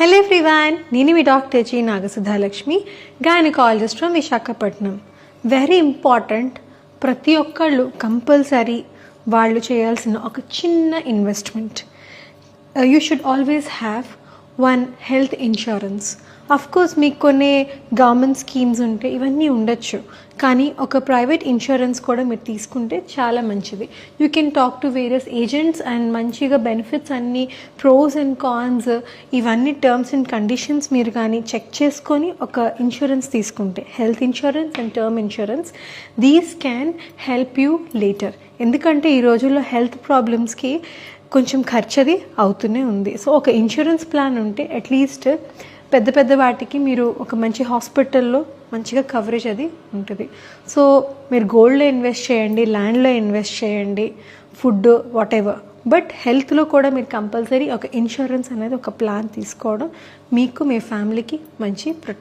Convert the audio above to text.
Hello everyone, నేను మీ doctor G Nagasudhalakshmi, gynaecologist from Visakhapatnam. Very important, ప్రతి ఒక్కళ్ళు కంపల్సరీ వాళ్ళు చేయాల్సిన ఒక చిన్న investment. You should always have one health insurance. Course మీకు కొన్ని గవర్నమెంట్ స్కీమ్స్ ఉంటే ఇవన్నీ ఉండొచ్చు, కానీ ఒక ప్రైవేట్ ఇన్సూరెన్స్ కూడా మీరు తీసుకుంటే చాలా మంచిది. You can talk to various agents and మంచిగా బెనిఫిట్స్ అన్నీ, ప్రోస్ అండ్ కాన్స్, ఇవన్నీ టర్మ్స్ అండ్ కండిషన్స్ మీరు కానీ చెక్ చేసుకొని ఒక ఇన్సూరెన్స్ తీసుకుంటే, health insurance and term insurance, these can help you later. ఎందుకంటే ఈ రోజుల్లో హెల్త్ ప్రాబ్లమ్స్కి కొంచెం ఖర్చది అవుతూనే ఉంది. సో ఒక ఇన్సూరెన్స్ ప్లాన్ ఉంటే అట్లీస్ట్ పెద్ద పెద్ద వాటికి మీరు ఒక మంచి హాస్పిటల్లో మంచిగా కవరేజ్ అది ఉంటుంది. సో మీరు గోల్డ్లో ఇన్వెస్ట్ చేయండి, ల్యాండ్లో ఇన్వెస్ట్ చేయండి, ఫుడ్ వాట్ ఎవర్, బట్ హెల్త్లో కూడా మీరు కంపల్సరీ ఒక ఇన్సూరెన్స్ అనేది ఒక ప్లాన్ తీసుకోవడం మీకు మీ ఫ్యామిలీకి మంచి ప్రొటెక్ట్.